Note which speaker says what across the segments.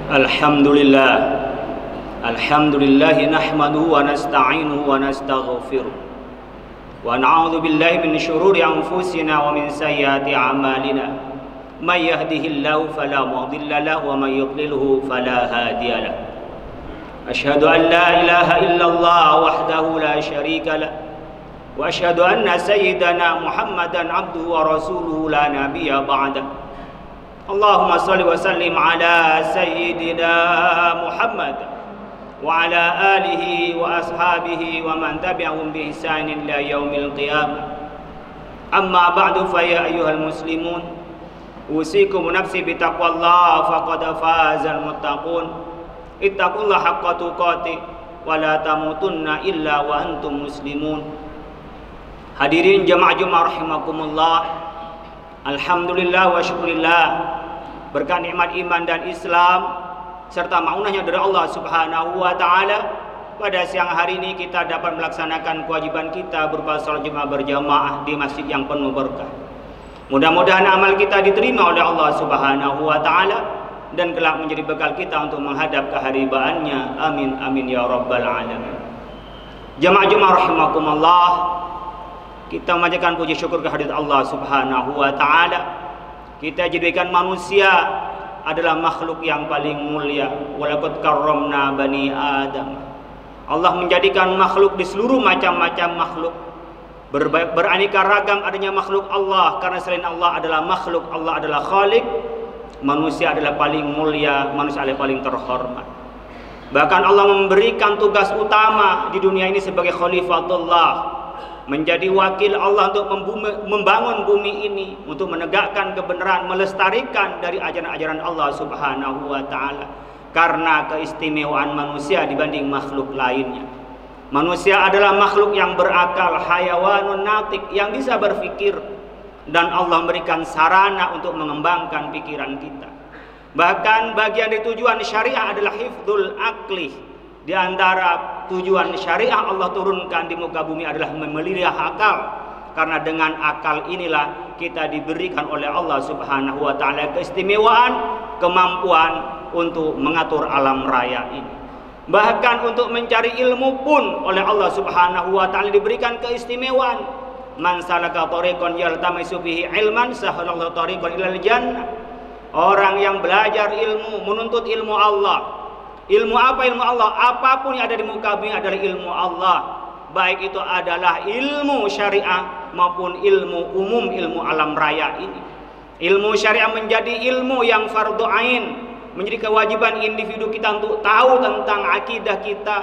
Speaker 1: Alhamdulillah. Alhamdulillah nahmaduhu wa nasta'inuhu wa nastaghfiruh. Wa na'udzu billahi min syururi anfusina wa min sayyiati a'malina. May yahdihillahu fala mudilla lahu wa may yudlilhu fala hadiya lahu. Asyhadu an la ilaha illallah wahdahu la syarika lah. Wa asyhadu anna sayyidana Muhammadan abduhu wa rasuluhu la nabiyya ba'dah. Allahumma salli wa sallim ala sayyidina Muhammad wa ala alihi wa ashabihi wa man tabi'ahum bi ihsanin ila yaumil qiyamah. Amma ba'du fa ya ayyuhal muslimun, usikum nafsi bi taqwallah faqad fazal muttaqun. Ittaqullaha haqqa tuqatih wa la tamutunna illa wa antum muslimun. Hadirin jamaah Jumat rahimakumullah. Alhamdulillah wa syukurillah, berkat nikmat iman dan Islam serta maunahnya dari Allah Subhanahu wa taala, pada siang hari ini kita dapat melaksanakan kewajiban kita berupa salat Jumat berjamaah di masjid yang penuh berkah. Mudah-mudahan amal kita diterima oleh Allah Subhanahu wa taala dan kelak menjadi bekal kita untuk menghadap keharibaannya. Amin amin ya rabbal alamin. Jamaah Jumat rahimakumullah, kita memanjatkan puji syukur kehadirat Allah Subhanahu wa taala. Kita jadikan manusia adalah makhluk yang paling mulia. Walaqad karramna bani Adam. Allah menjadikan makhluk di seluruh macam-macam makhluk. Beraneka ragam adanya makhluk Allah, karena selain Allah adalah makhluk, Allah adalah Khalik. Manusia adalah paling mulia, manusia adalah paling terhormat. Bahkan Allah memberikan tugas utama di dunia ini sebagai Khalifatullah, menjadi wakil Allah untuk membangun bumi ini, untuk menegakkan kebenaran, melestarikan dari ajaran-ajaran Allah Subhanahu wa taala. Karena keistimewaan manusia dibanding makhluk lainnya. Manusia adalah makhluk yang berakal, hayawanun natik, yang bisa berpikir, dan Allah memberikan sarana untuk mengembangkan pikiran kita. Bahkan bagian dari tujuan syariah adalah hifdzul aqli. Di antara tujuan syariah Allah turunkan di muka bumi adalah memelihara akal, karena dengan akal inilah kita diberikan oleh Allah Subhanahu wa taala keistimewaan, kemampuan untuk mengatur alam raya ini. Bahkan untuk mencari ilmu pun oleh Allah Subhanahu wa taala diberikan keistimewaan. Man salaka thariqan yaltamisu fihi ilman sahalallahu thariqan ilal jannah. Orang yang belajar ilmu, menuntut ilmu Allah. Ilmu apa? Ilmu Allah. Apapun yang ada di muka bumi adalah ilmu Allah. Baik itu adalah ilmu syariah maupun ilmu umum, ilmu alam raya ini. Ilmu syariah menjadi ilmu yang fardhu ain, menjadi kewajiban individu kita untuk tahu tentang akidah kita,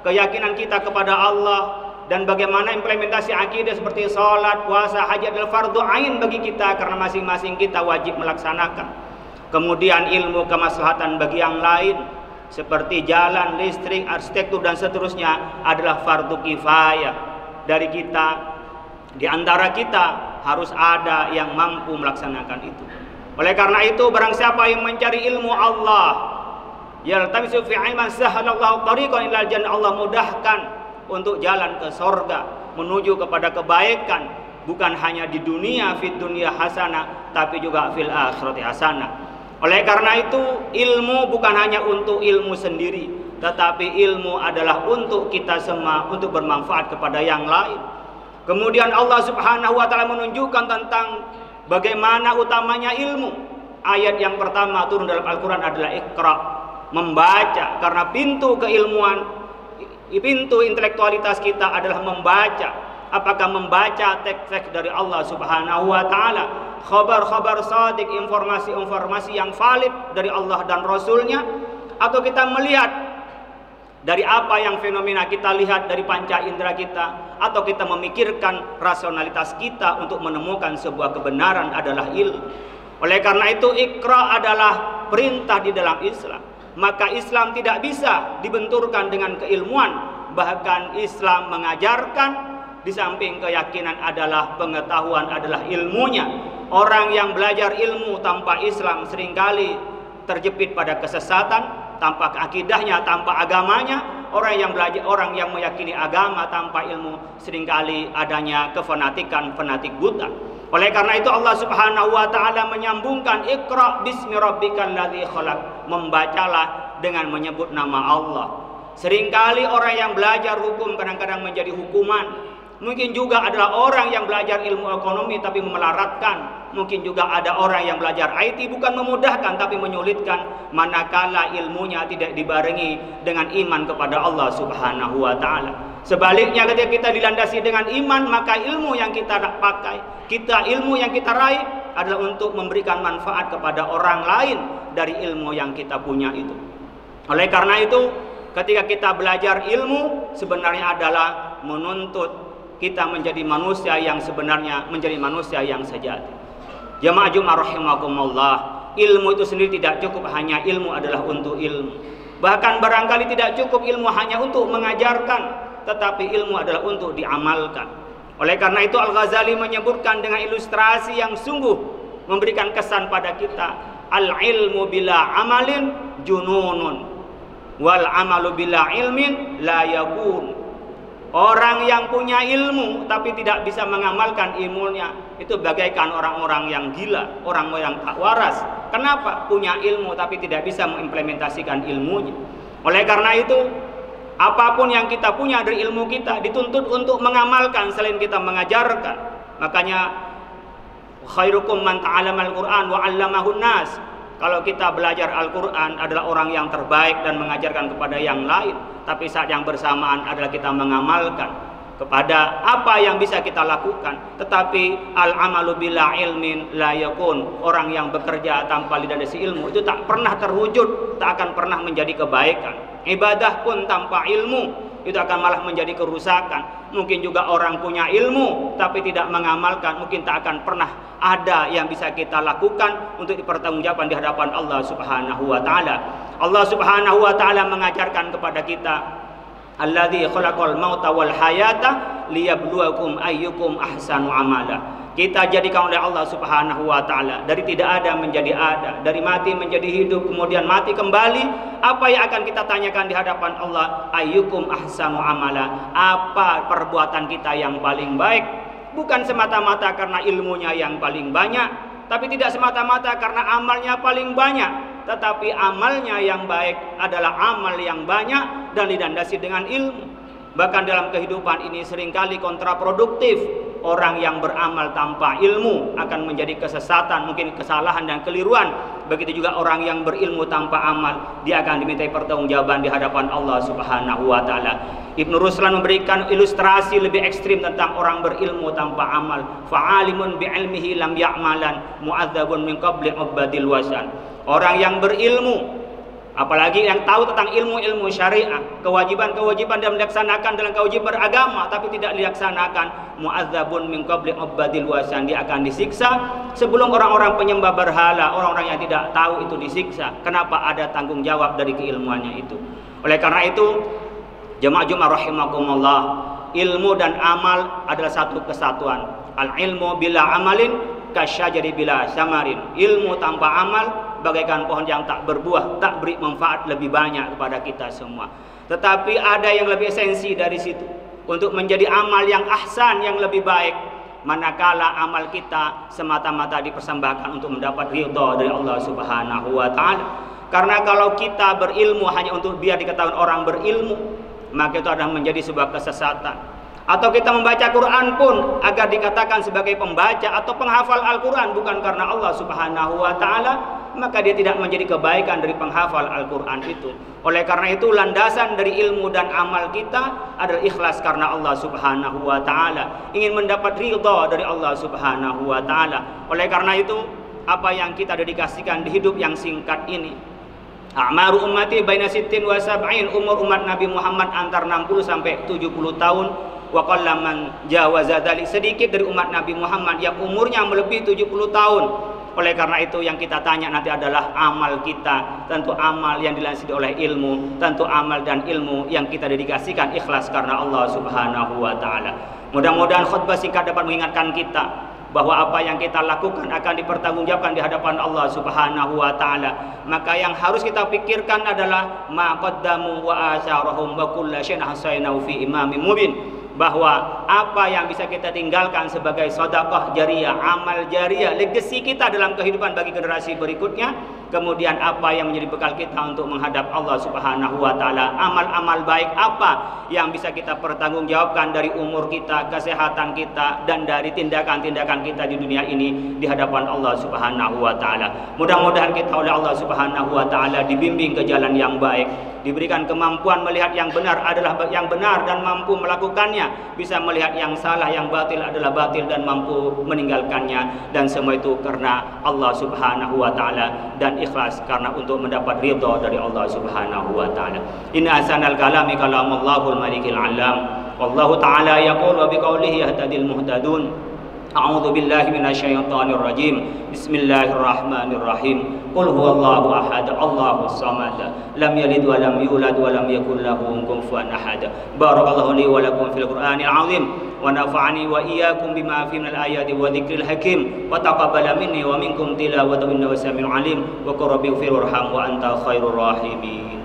Speaker 1: keyakinan kita kepada Allah, dan bagaimana implementasi akidah seperti sholat, puasa, haji adalah fardhu ain bagi kita, karena masing-masing kita wajib melaksanakan. Kemudian ilmu kemaslahatan bagi yang lain, seperti jalan, listrik, arsitektur dan seterusnya adalah fardu kifayah dari kita. Di antara kita harus ada yang mampu melaksanakan itu. Oleh karena itu, barang siapa yang mencari ilmu Allah, yaltamisu fi ilman sahalallahu tariqan ilal jannah, Allah mudahkan untuk jalan ke sorga, menuju kepada kebaikan, bukan hanya di dunia, fid dunya hasanah, tapi juga fil akhirati hasanah. Oleh karena itu, ilmu bukan hanya untuk ilmu sendiri, tetapi ilmu adalah untuk kita semua, untuk bermanfaat kepada yang lain. Kemudian Allah Subhanahu wa taala menunjukkan tentang bagaimana utamanya ilmu. Ayat yang pertama turun dalam Al-Qur'an adalah Iqra, membaca, karena pintu keilmuan, pintu intelektualitas kita adalah membaca. Apakah membaca teks-teks dari Allah Subhanahu wa taala, khabar-khabar shadiq, informasi-informasi yang valid dari Allah dan Rasulnya, atau kita melihat dari apa yang fenomena kita lihat dari panca indera kita, atau kita memikirkan rasionalitas kita untuk menemukan sebuah kebenaran adalah ilmu. Oleh karena itu, Iqra adalah perintah di dalam Islam. Maka Islam tidak bisa dibenturkan dengan keilmuan. Bahkan Islam mengajarkan, di samping keyakinan adalah pengetahuan, adalah ilmunya. Orang yang belajar ilmu tanpa Islam seringkali terjepit pada kesesatan, tanpa akidahnya, tanpa agamanya. Orang yang belajar, orang yang meyakini agama tanpa ilmu seringkali adanya kefanatikan, fanatik buta. Oleh karena itu Allah Subhanahu wa taala menyambungkan Iqra bismi rabbikal ladzi khalaq, membacalah dengan menyebut nama Allah. Seringkali orang yang belajar hukum kadang-kadang menjadi hukuman. Mungkin juga adalah orang yang belajar ilmu ekonomi tapi memelaratkan. Mungkin juga ada orang yang belajar IT bukan memudahkan tapi menyulitkan, manakala ilmunya tidak dibarengi dengan iman kepada Allah Subhanahu wa taala. Sebaliknya ketika kita dilandasi dengan iman, maka ilmu yang kita pakai, ilmu yang kita raih adalah untuk memberikan manfaat kepada orang lain dari ilmu yang kita punya itu. Oleh karena itu, ketika kita belajar ilmu sebenarnya adalah menuntut kita menjadi manusia yang sebenarnya, menjadi manusia yang sejati. Jamaah Jumat rahimakumullah, ilmu itu sendiri tidak cukup hanya ilmu adalah untuk ilmu. Bahkan barangkali tidak cukup ilmu hanya untuk mengajarkan, tetapi ilmu adalah untuk diamalkan. Oleh karena itu Al-Ghazali menyebutkan dengan ilustrasi yang sungguh memberikan kesan pada kita, al-ilmu bila amalin jununun wal amalu bila ilmin la yakun. Orang yang punya ilmu tapi tidak bisa mengamalkan ilmunya itu bagaikan orang-orang yang gila, orang yang tak waras. Kenapa? Punya ilmu tapi tidak bisa mengimplementasikan ilmunya. Oleh karena itu, apapun yang kita punya dari ilmu kita dituntut untuk mengamalkan selain kita mengajarkan. Makanya khairukum man ta'allamal Qur'an wa 'allamahun nas. Kalau kita belajar Al-Quran adalah orang yang terbaik dan mengajarkan kepada yang lain. Tapi saat yang bersamaan adalah kita mengamalkan kepada apa yang bisa kita lakukan. Tetapi al-amalu bila ilmin la yakun. Orang yang bekerja tanpa dilandasi ilmu itu tak pernah terwujud, tak akan pernah menjadi kebaikan. Ibadah pun tanpa ilmu itu akan malah menjadi kerusakan. Mungkin juga orang punya ilmu tapi tidak mengamalkan, mungkin tak akan pernah ada yang bisa kita lakukan untuk dipertanggungjawabkan di hadapan Allah Subhanahu wa taala. Allah Subhanahu wa taala mengajarkan kepada kita, alladzi khalaqal mauta wal hayata liyabluwakum ayyukum ahsanu amala. Kita jadikan oleh Allah Subhanahu wa taala dari tidak ada menjadi ada, dari mati menjadi hidup, kemudian mati kembali. Apa yang akan kita tanyakan di hadapan Allah? Ayyukum ahsanu amala. Apa perbuatan kita yang paling baik? Bukan semata-mata karena ilmunya yang paling banyak, tapi tidak semata-mata karena amalnya paling banyak, tetapi amalnya yang baik adalah amal yang banyak dan dilandasi dengan ilmu. Bahkan dalam kehidupan ini seringkali kontraproduktif. Orang yang beramal tanpa ilmu akan menjadi kesesatan, mungkin kesalahan dan keliruan. Begitu juga orang yang berilmu tanpa amal, dia akan dimintai pertanggungjawaban di hadapan Allah Subhanahu wa taala. Ibnu Ruslan memberikan ilustrasi lebih ekstrim tentang orang berilmu tanpa amal. Fa'alimun bi'ilmihi lam ya'malan mu'adzabun min qabli ubadil wasan. Orang yang berilmu, apalagi yang tahu tentang ilmu-ilmu syariah, kewajiban-kewajiban dan melaksanakan dalam kewajiban beragama tapi tidak dilaksanakan, mu'adzabun min qabli ubadil wasan, dia akan disiksa sebelum orang-orang penyembah berhala, orang-orang yang tidak tahu itu disiksa. Kenapa? Ada tanggung jawab dari keilmuannya itu. Oleh karena itu, jemaah Jumat rahimakumullah, ilmu dan amal adalah satu kesatuan. Al-ilmu bila amalin kasyajari bila samarin. Ilmu tanpa amal bagaikan pohon yang tak berbuah, tak beri manfaat lebih banyak kepada kita semua. Tetapi ada yang lebih esensi dari situ, untuk menjadi amal yang ahsan, yang lebih baik, manakala amal kita semata-mata dipersembahkan untuk mendapat ridha dari Allah Subhanahu wa taala. Karena kalau kita berilmu hanya untuk biar diketahui orang berilmu, maka itu adalah menjadi sebuah kesesatan. Atau kita membaca Quran pun agar dikatakan sebagai pembaca atau penghafal Al-Quran bukan karena Allah Subhanahu wa taala, maka dia tidak menjadi kebaikan dari penghafal Al-Quran itu. Oleh karena itu landasan dari ilmu dan amal kita adalah ikhlas karena Allah Subhanahu wa taala, ingin mendapat ridha dari Allah Subhanahu wa taala. Oleh karena itu, apa yang kita dedikasikan di hidup yang singkat ini, a'maru ummati baina sittin wa sab'in, umur umat Nabi Muhammad antara 60 sampai 70 tahun. Wa qallaman jawaza dzalik, sedikit dari umat Nabi Muhammad yang umurnya melebihi 70 tahun. Oleh karena itu yang kita tanya nanti adalah amal kita. Tentu amal yang dilandasi oleh ilmu, tentu amal dan ilmu yang kita dedikasikan ikhlas karena Allah Subhanahu wa taala. Mudah-mudahan khutbah singkat dapat mengingatkan kita bahwa apa yang kita lakukan akan dipertanggungjawabkan di hadapan Allah Subhanahu wa taala. Maka yang harus kita pikirkan adalah ma qaddamu wa asharahum wa kullu syai'in hasainahu fi imamin mubin. bahwa apa yang bisa kita tinggalkan sebagai sedekah jariyah, amal jariyah, legacy kita dalam kehidupan bagi generasi berikutnya, kemudian apa yang menjadi bekal kita untuk menghadap Allah Subhanahu wa taala, amal-amal baik apa yang bisa kita pertanggungjawabkan dari umur kita, kesehatan kita, dan dari tindakan-tindakan kita di dunia ini di hadapan Allah Subhanahu wa taala. Mudah-mudahan kita oleh Allah Subhanahu wa taala dibimbing ke jalan yang baik, diberikan kemampuan melihat yang benar adalah yang benar dan mampu melakukannya, bisa melihat yang salah, yang batil adalah batil dan mampu meninggalkannya, dan semua itu karena Allah Subhanahu wa taala dan ikhlas karena untuk mendapat ridha dari Allah Subhanahu wa taala. Inna ahsanal kalami kalamallahul malikil alam, wallahu taala yaqul wa biqaulihi yahtadil muhtadun. A'udzu billahi minasyaitonir rajim. Bismillahirrahmanirrahim. Qul huwallahu ahad, Allahus samad, lam yalid wa lam yulad wa lam yakul lahu kufuwan ahad. Barakallahu li wa lakum fil Qur'anil azim wa nafa'ani wa iyyakum bima fihi minal ayati wa dzikril hakim wa taqabbala minni wa minkum tilawatahu innahu samiul alim wa qul rabbighfir warham wa anta khairur rahimin.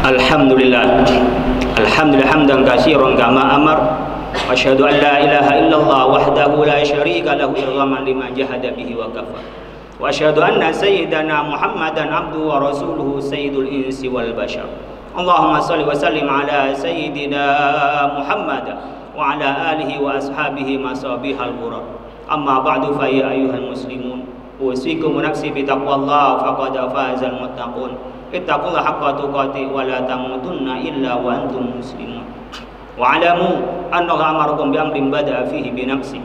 Speaker 1: Alhamdulillah hamdan katsiran kama amar wa asyhadu an la ilaha illallah wahdahu la syarika lahu irghaman liman jahada bihi wa kafar wa asyhadu anna sayyidana Muhammadan abduhu wa rasuluhu sayyidul insi wal bashar. Allahumma shalli wa sallim ala sayyidina Muhammad wa ala alihi wa ashabihi masabihal ghurur. Amma ba'du fa ya ayyuhal muslimun usikum nafsi bi taqwallah faqad fazal muttaqun. Ittaqullaha haqqa tuqatih wa la tamutunna illa wa antum muslimun. Wa alamu anna Allah amarakum bi amrin bada'a fihi bi nafsi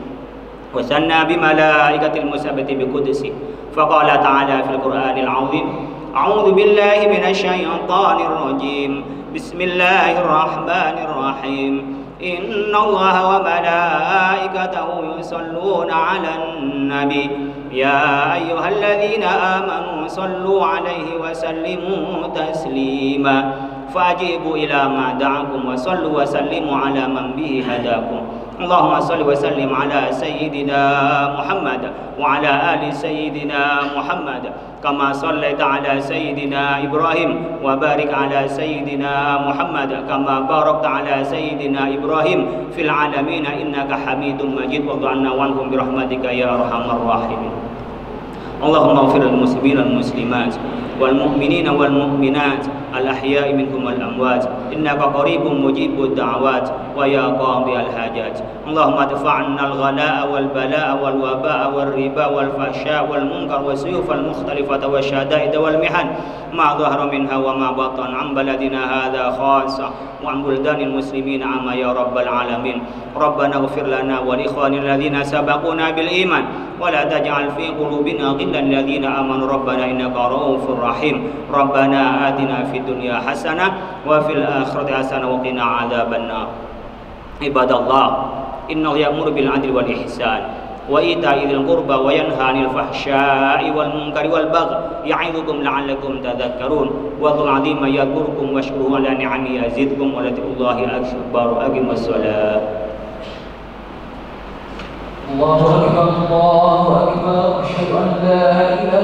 Speaker 1: wa sanna bi malaikatil musabbati bi qudsi. Faqala ta'ala fil Qur'anil 'azim. A'udzu billahi minasy syaithanir rajim. Bismillahirrahmanirrahim. Inna Allah wa malaikatahu yusalluna 'alan nabi. Ya ayyuhalladzina amanu sallu 'alaihi wa sallimu taslima. Fajibu ila ma da'akum wa sallu wa sallimu 'ala man bihi hadakum. Allahumma salli wa sallim 'ala sayyidina Muhammad wa 'ala ali sayyidina Muhammad kama sallaita 'ala sayyidina Ibrahim wa barik 'ala sayyidina Muhammad kama barakta 'ala sayyidina Ibrahim fil 'alamin innaka Hamidum Majid. Wa anna wanhum bi rahmatika ya arhamar rahimin. Allahumma ighfir lil muslimin wal muslimat wal mu'minina wal mu'minat al ahya'i minkum wal amwat innaka qaribun mujibud da'awat wa ya qadiyal hajat. Allahumma dafa'anna al ghala'a wal bala'a wal waba'a wal riba wal fahsya wal munkar wa suyuf al mukhtalifata wa syada'id wal mihan ma dhahara minha wa ma batan an baladina hadha khassa wa an buldanil muslimin amma ya rabbal alamin. Rabbana ighfir lana wa li ikhwanina alladhina sabaquna bil iman wa la taj'al fi qulubina ghillan lil ladzina amanu rabbana innaka ra'ufur rahim. Rabbana atina fid dunya hasanah wa fil akhirati hasanah wa qina adzabannar. Ibadallah, innahu ya'muru bil 'adli wal ihsan wa ita'i dzil qurba wa yanha 'anil fahsya'i wal munkari wal baghi ya'idzukum la'allakum tadhakkarun. Wa dhul 'azima yadhkurukum washkuruhu 'ala ni'amihi yazidkum wa la tu'llahi akbar. Aqimus shalah.
Speaker 2: Allahu akbar, Allahu akbar, asyhadu an la ilaha